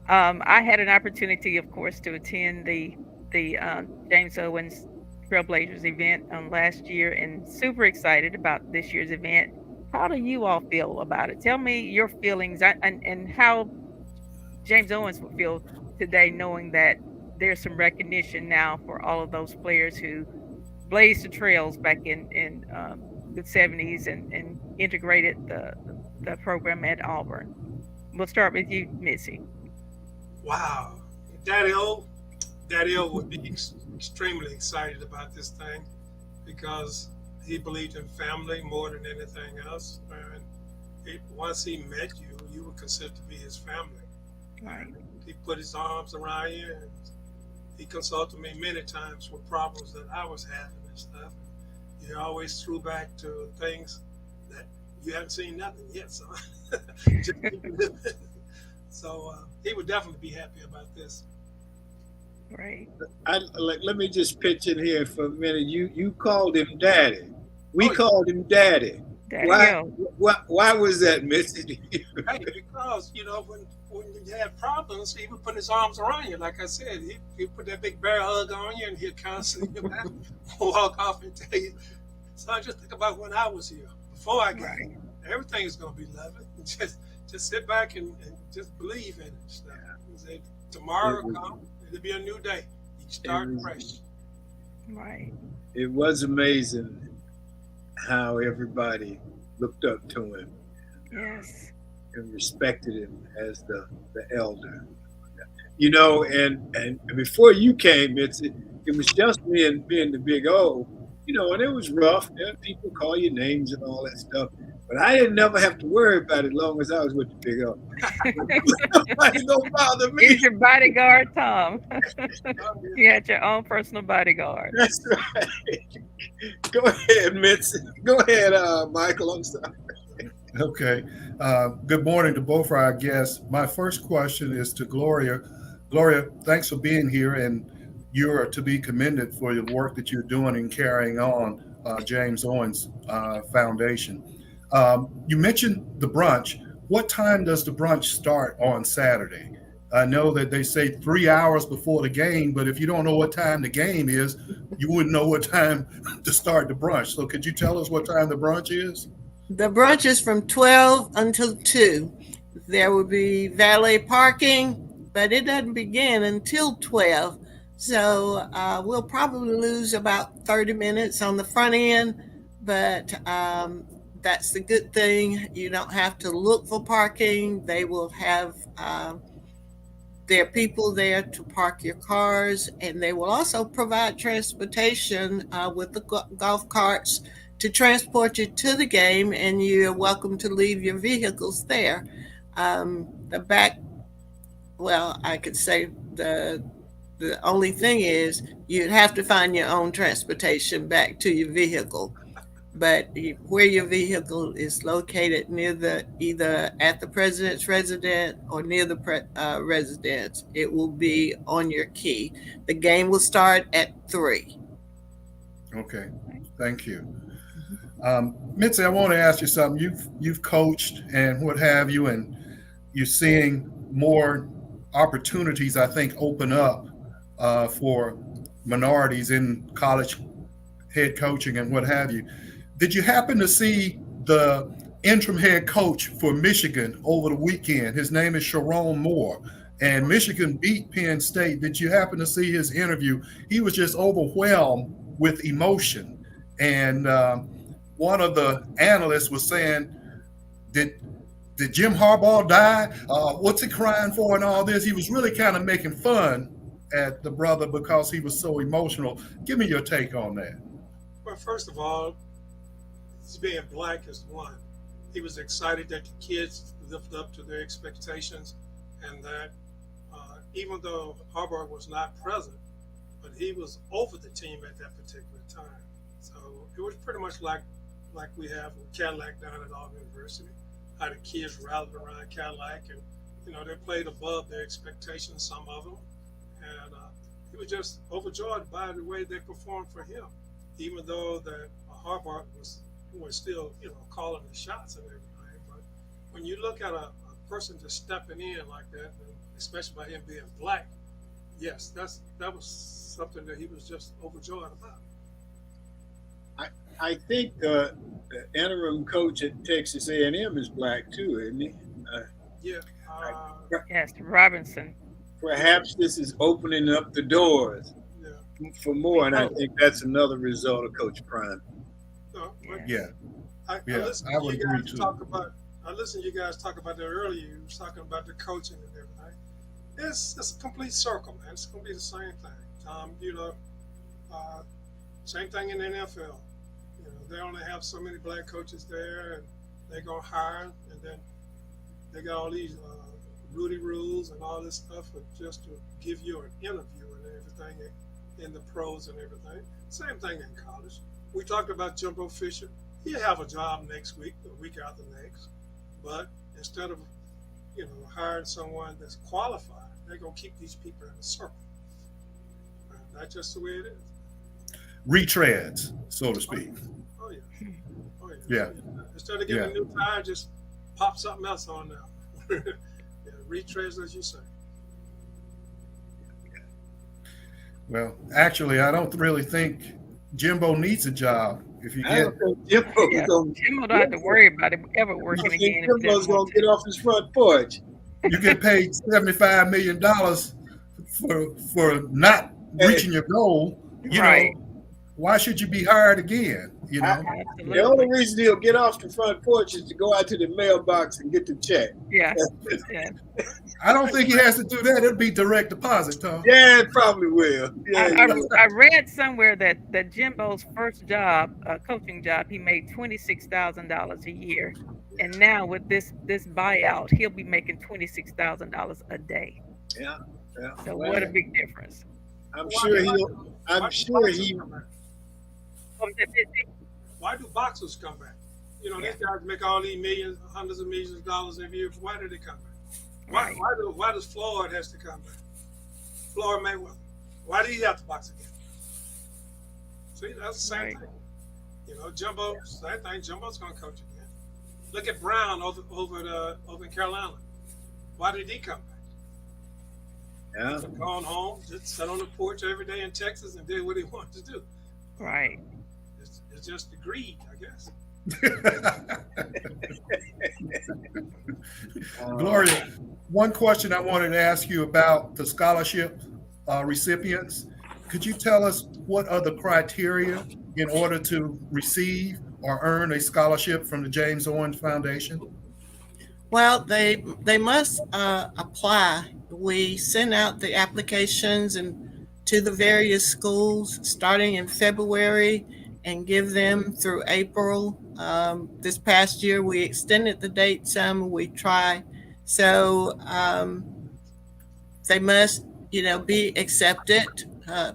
I had an opportunity, of course, to attend the James Owens Trailblazers event last year, and super excited about this year's event. How do you all feel about it? Tell me your feelings and how James Owens would feel today, knowing that there's some recognition now for all of those players who blazed the trails back in the 70s and integrated the program at Auburn. We'll start with you, Mitzi. Wow. Daddy O would be extremely excited about this thing because he believed in family more than anything else. And once he met you, you were considered to be his family. Right. He put his arms around you he consulted me many times for problems that I was having and stuff. He always threw back to things that you haven't seen nothing yet, so just keep living. So he would definitely be happy about this. Right. Let me just pitch in here for a minute. You called him daddy. We Oh, yeah. called him daddy. Daddy Why was that, Mitzi? Hey, because when you had problems, he would put his arms around you. Like I said, he put that big bear hug on you, and he'd constantly walk off and tell you. So I just think about when I was here before I got here. Everything is going to be lovely. Just sit back and just believe in it. Say, tomorrow will come. It'll be a new day. You start fresh. Right. It was amazing how everybody looked up to him. Yes. And respected him as the elder. And before you came, it was just me and being the big O, and it was rough. People call you names and all that stuff. But I didn't never have to worry about it as long as I was with the big O. Nobody don't bother me. He's your bodyguard, Thom. You had your own personal bodyguard. That's right. Go ahead, Mitzi. Go ahead, Michael. I'm sorry. Okay. Good morning to both our guests. My first question is to Gloria. Gloria, thanks for being here, and you're to be commended for the work that you're doing in carrying on James Owens Foundation. You mentioned the brunch. What time does the brunch start on Saturday? I know that they say 3 hours before the game, but if you don't know what time the game is, you wouldn't know what time to start the brunch. So could you tell us what time the brunch is? The brunch is from 12 until 2. There will be valet parking, but it doesn't begin until 12. So we'll probably lose about 30 minutes on the front end, but that's the good thing. You don't have to look for parking. They will have their people there to park your cars, and they will also provide transportation with the golf carts to transport you to the game, and you're welcome to leave your vehicles there. The back, well, I could say the only thing is you'd have to find your own transportation back to your vehicle. But where your vehicle is located near either at the president's residence or near the residence, it will be on your key. The game will start at 3. Okay, thank you. Mitzi, I want to ask you something. You've coached and what have you, and you're seeing more opportunities, I think, open up for minorities in college head coaching and what have you. Did you happen to see the interim head coach for Michigan over the weekend? His name is Sharon Moore, and Michigan beat Penn State. Did you happen to see his interview? He was just overwhelmed with emotion. And one of the analysts was saying, did Jim Harbaugh die? What's he crying for and all this? He was really kind of making fun at the brother because he was so emotional. Give me your take on that. Well, first of all, being black is one. He was excited that the kids lived up to their expectations, and that even though Harbaugh was not present, but he was over the team at that particular time. So it was pretty much like we have with Cadillac down at Auburn University, how the kids rallied around Cadillac, and they played above their expectations, some of them, and he was just overjoyed by the way they performed for him, even though that Harbaugh was still, calling the shots and everything. But when you look at a person just stepping in like that, especially by him being black, yes, that was something that he was just overjoyed about. I think the interim coach at Texas A&M is black too, isn't he? Yeah. Yes, Robinson. Perhaps this is opening up the doors for more, and I think that's another result of Coach Prime. I listened to you guys talk about that earlier. You was talking about the coaching and everything. It's a complete circle, man. It's going to be the same thing. Same thing in the NFL. They only have so many black coaches there, and they're going to hire, and then they got all these Rudy rules and all this stuff just to give you an interview and and everything in the pros and everything. Same thing in college. We talked about Jumbo Fisher. He'll have a job next week, the week after next. But instead of hiring someone that's qualified, they're gonna keep these people in a circle. That's just the way it is. Retreads, so to speak. Oh yeah. Oh Yeah. Instead of getting a new tire, just pop something else on now. Yeah, retreads, as you say. Well, actually, I don't really think Jimbo needs a job. If you get Jimbo, Yeah, Jimbo don't have to worry about it ever working again. if he Jimbo's doesn't gonna want to. get off his front porch. you get paid $75 million for not reaching your goal, Right. why should you be hired again? The Absolutely. only reason he'll get off the front porch is to go out to the mailbox and get the check. Yeah. Yeah. I don't think he has to do that. It'll be direct deposit, Tom. Yeah, it probably will. Yeah, I read somewhere that Jimbo's first job, coaching job, he made $26,000 a year, and now with this buyout, he'll be making $26,000 a day. yeah. So what a big difference! I'm sure he. Why do boxers come back? These guys make all these millions, hundreds of millions of dollars every year. Why do they come back? Why does Floyd has to come back? Floyd Mayweather. Why do he have to box again? See, that's the same thing. Jumbo, same thing. Jumbo's going to coach again. Look at Brown over in Carolina. Why did he come back? Yeah. Gone home, just sat on the porch every day in Texas and did what he wanted to do. Right. It's just the greed, I guess. Gloria, one question I wanted to ask you about the scholarship recipients. Could you tell us what are the criteria in order to receive or earn a scholarship from the James Owens Foundation? Well, they must apply. We send out the applications to the various schools starting in February and give them through April. This past year, we extended the date some. We try. So they must, be accepted.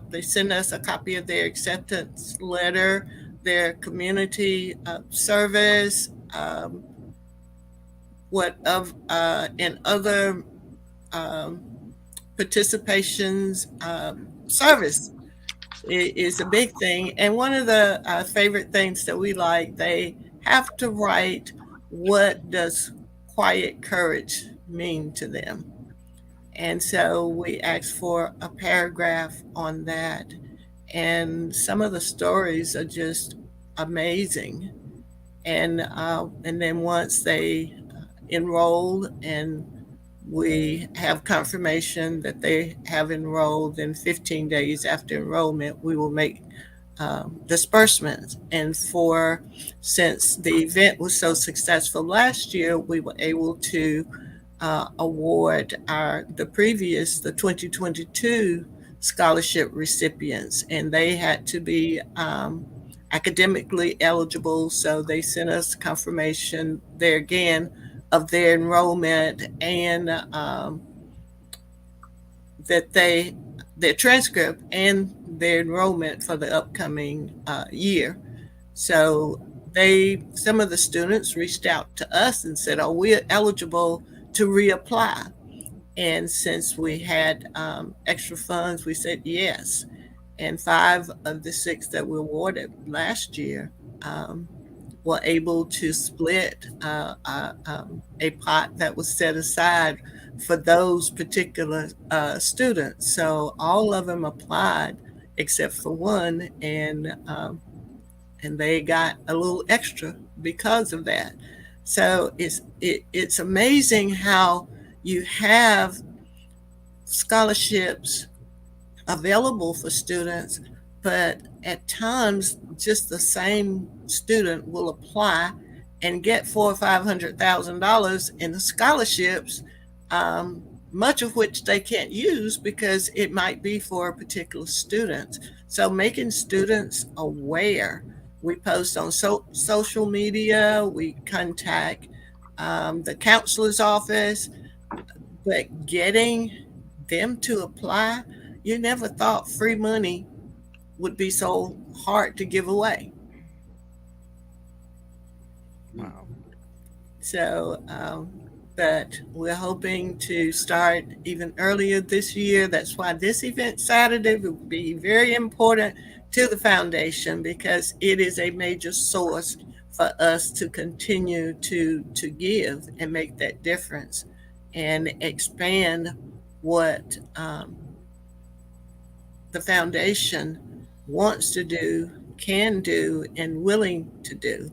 They send us a copy of their acceptance letter, their community service, in other participations, service is a big thing. And one of the favorite things that we like, they have to write, what does quiet courage mean to them? And so we asked for a paragraph on that. And some of the stories are just amazing. And then once they enroll and we have confirmation that they have enrolled, in 15 days after enrollment, we will make disbursements. And since the event was so successful last year, we were able to award the 2022 scholarship recipients, and they had to be academically eligible. So they sent us confirmation there again of their enrollment and that their transcript and their enrollment for the upcoming year. So some of the students reached out to us and said, "Are we eligible to reapply?" And since we had extra funds, we said yes. And 5 of the 6 that were awarded last year were able to split a pot that was set aside for those particular students. So all of them applied except for one, and they got a little extra because of that. So it's amazing how you have scholarships available for students, but at times just the same student will apply and get $400,000 or $500,000 in the scholarships, much of which they can't use because it might be for a particular student. So making students aware. We post on social media, we contact the counselor's office, but getting them to apply, you never thought free money would be so hard to give away. Wow. So, but we're hoping to start even earlier this year. That's why this event Saturday will be very important to the foundation, because it is a major source for us to continue to give and make that difference and expand what the foundation wants to do, can do, and willing to do.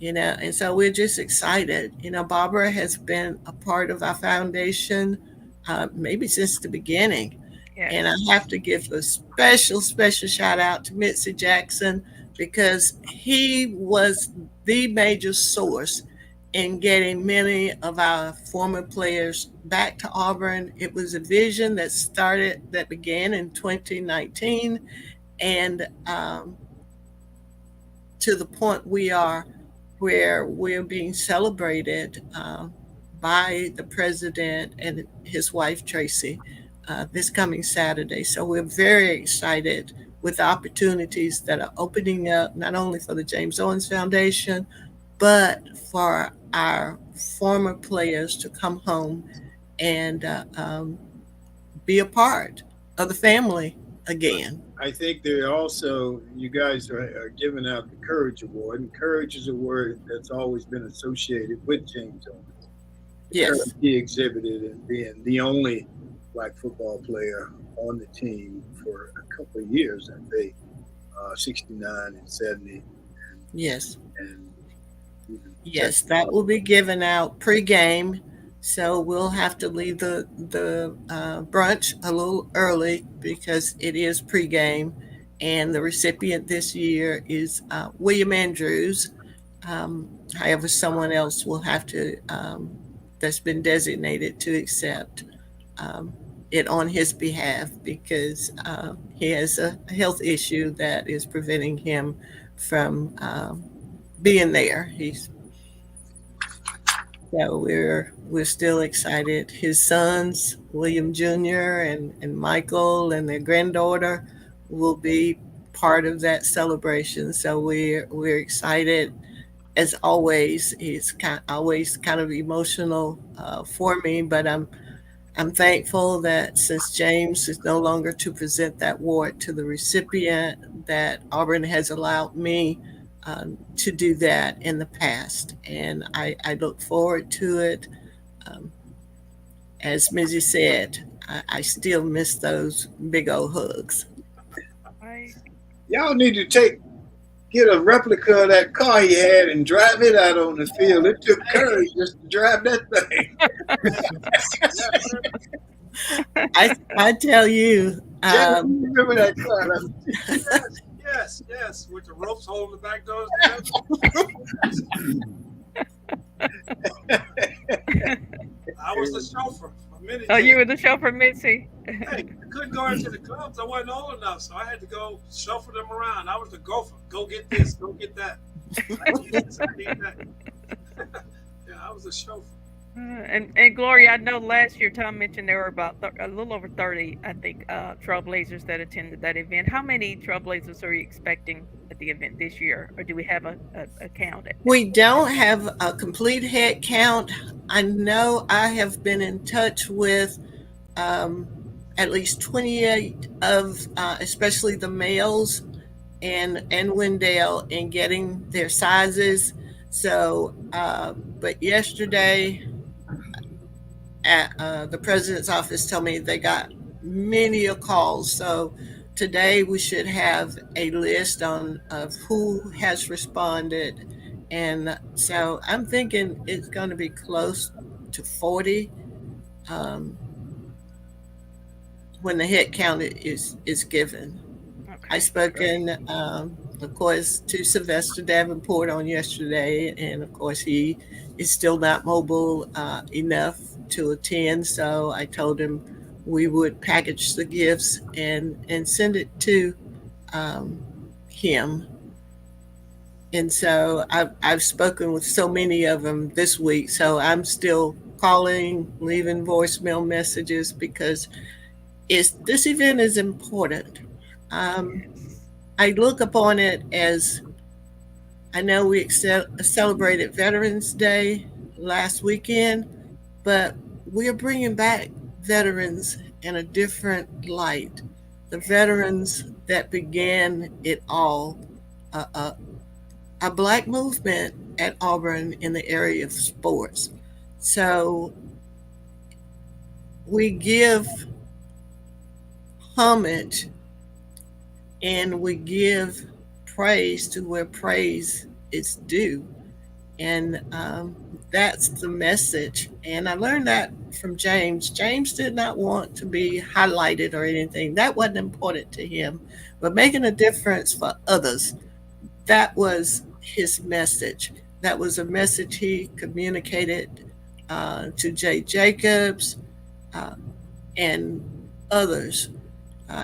And so we're just excited. Barbara has been a part of our foundation maybe since the beginning. Yes. And I have to give a special, special shout out to Mitzi Jackson, because he was the major source in getting many of our former players back to Auburn. It was a vision that began in 2019, and to the point we are where we're being celebrated by the president and his wife, Tracy, this coming Saturday. So we're very excited with the opportunities that are opening up, not only for the James Owens Foundation, but for our former players to come home and be a part of the family again. I think they're also, you guys are giving out the Courage Award, and courage is a word that's always been associated with James Owens. Yes. He exhibited in being the only Black football player on the team for a couple of years, I think, 69 and 70. Yes. And yes, that will be given out pre-game. So we'll have to leave the brunch a little early because it is pre-game. And the recipient this year is William Andrews. However, someone else will have to, that's been designated to accept it on his behalf, because he has a health issue that is preventing him from being there. So we're still excited. His sons, William Jr. and Michael, and their granddaughter will be part of that celebration. So we're excited. As always, it's always kind of emotional for me, but I'm thankful that since James is no longer to present that award to the recipient, that Auburn has allowed me to do that in the past. And I look forward to it. As Mitzi said, I still miss those big old hugs. Right. Y'all need to get a replica of that car he had and drive it out on the field. It took courage just to drive that thing. I tell you. Remember that car? Yes, with the ropes holding the back doors together. I was the chauffeur for many days. You were the chauffeur, Mitzi. Hey, I couldn't go into the clubs. I wasn't old enough, so I had to go shuffle them around. I was the gopher. Go get this, go get that. I need this, I need that. Yeah, I was a chauffeur. And Gloria, I know last year Thom mentioned there were about a little over 30, I think, Trailblazers that attended that event. How many Trailblazers are you expecting at the event this year, or do we have a count? We don't have a complete head count. I know I have been in touch with at least 28 of, especially the males and Wendell, in getting their sizes. So, but yesterday, the president's office told me they got many calls. So today we should have a list of who has responded. And so I'm thinking it's going to be close to 40 when the head count is given. Okay. I spoken, of course, to Sylvester Davenport on yesterday, and of course he is still not mobile enough to attend. So I told him we would package the gifts and send it to him. And so I've spoken with so many of them this week. So I'm still calling, leaving voicemail messages, because this event is important. I look upon it as, I know we celebrated Veterans Day last weekend, but we're bringing back veterans in a different light. The veterans that began it all, a Black movement at Auburn in the area of sports. So we give homage and we give praise to where praise is due. And that's the message. And I learned that from James. James did not want to be highlighted or anything. That wasn't important to him. But making a difference for others, that was his message. That was a message he communicated to Jay Jacobs and others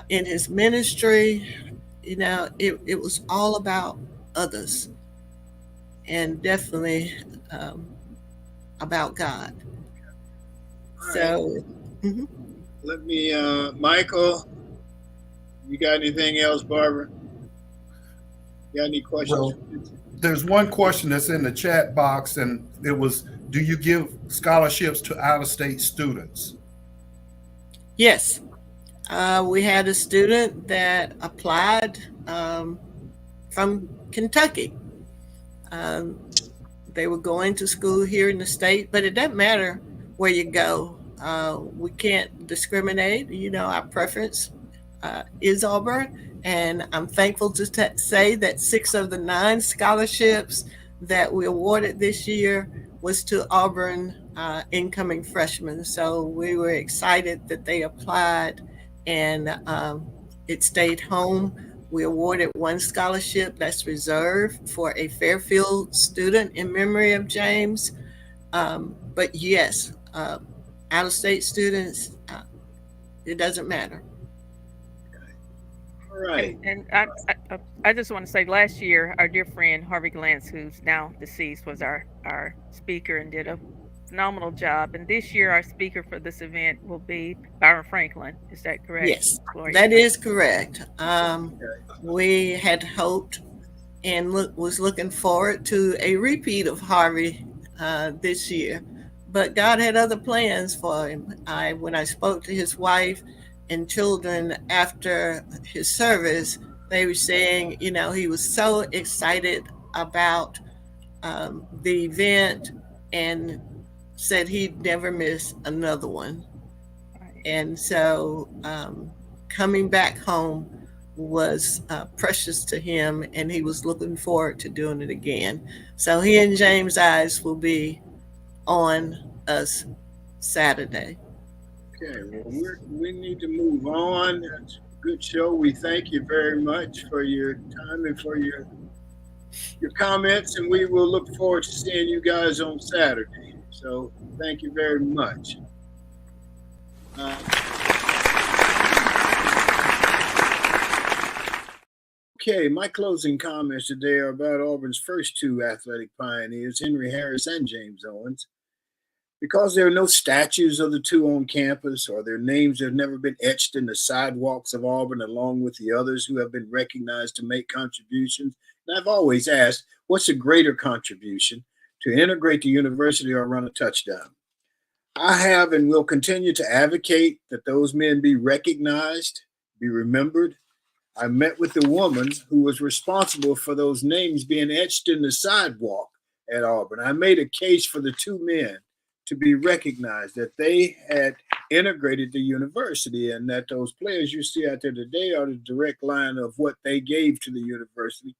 in his ministry. You know, it was all about others and definitely about God. All So, right. Let me, Michael, you got anything else, Barbara? You got any questions? Well, there's one question that's in the chat box, and it was, do you give scholarships to out-of-state students? yes, we had a student that applied from Kentucky. Um, they were going to school here in the state, but it doesn't matter where you go. We can't discriminate. You know, our preference is Auburn, and I'm thankful to say that 6 of the 9 scholarships that we awarded this year was to Auburn incoming freshmen. So we were excited that they applied, and it stayed home. We awarded 1 scholarship that's reserved for a Fairfield student in memory of James. But yes, out-of-state students, it doesn't matter. All right. And I just want to say, last year, our dear friend Harvey Glantz, who's now deceased, was our speaker and did a phenomenal job. And this year, our speaker for this event will be Byron Franklin. Is that correct? Yes, Gloria? that is correct. We had hoped and was looking forward to a repeat of Harvey this year, but God had other plans for him. When I spoke to his wife and children after his service, they were saying, you know, he was so excited about the event and said he'd never miss another one. And so coming back home was precious to him, and he was looking forward to doing it again. So he and James Eyes will be on us Saturday. Okay, well, we need to move on. That's a good show. We thank you very much for your time and for your comments, and we will look forward to seeing you guys on Saturday. So thank you very much. Okay, my closing comments today are about Auburn's first 2 athletic pioneers, Henry Harris and James Owens. Because there are no statues of the 2 on campus, or their names have never been etched in the sidewalks of Auburn along with the others who have been recognized to make contributions. And I've always asked, what's a greater contribution, to integrate the university or run a touchdown? I have and will continue to advocate that those men be recognized, be remembered. I met with the woman who was responsible for those names being etched in the sidewalk at Auburn. I made a case for the 2 men to be recognized, that they had integrated the university, and that those players you see out there today are the direct line of what they gave to the university.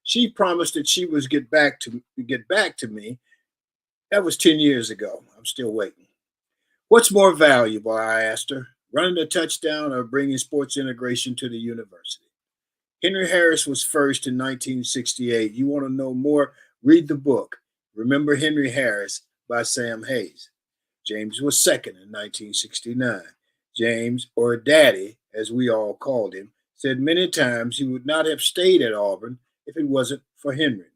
She promised that she was get back to me. That was 10 years ago. I'm still waiting. What's more valuable, I asked her, running a touchdown or bringing sports integration to the university? Henry Harris was first in 1968. You want to know more? Read the book, Remember Henry Harris, by Sam Hayes. James was second in 1969. James, or Daddy, as we all called him, said many times he would not have stayed at Auburn if it wasn't for Henry.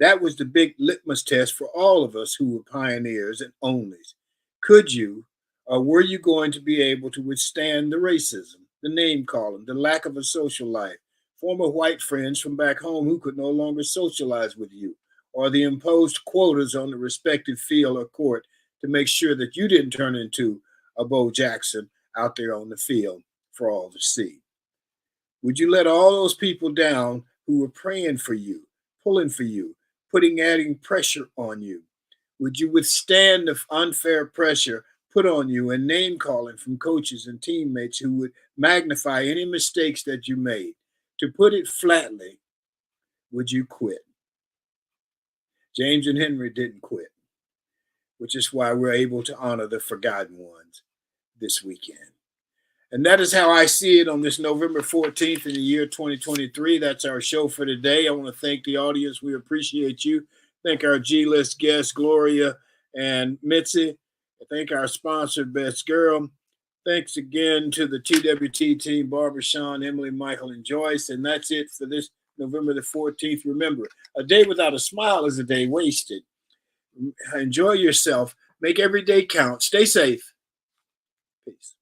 That was the big litmus test for all of us who were pioneers and onlys. Could you, Or were you going to be able to withstand the racism, the name calling, the lack of a social life, former white friends from back home who could no longer socialize with you, or the imposed quotas on the respective field or court to make sure that you didn't turn into a Bo Jackson out there on the field for all to see? Would you let all those people down who were praying for you, pulling for you, adding pressure on you? Would you withstand the unfair pressure put on you and name calling from coaches and teammates who would magnify any mistakes that you made? To put it flatly, would you quit? James and Henry didn't quit, which is why we're able to honor the forgotten ones this weekend. And that is how I see it on this November 14th in the year 2023. That's our show for today. I want to thank the audience. We appreciate you. Thank our G-list guests, Gloria and Mitzi. Thank our sponsor, Best Girl. Thanks again to the TWT team, Barbara, Sean, Emily, Michael, and Joyce. And that's it for this November the 14th. Remember, a day without a smile is a day wasted. Enjoy yourself. Make every day count. Stay safe. Peace.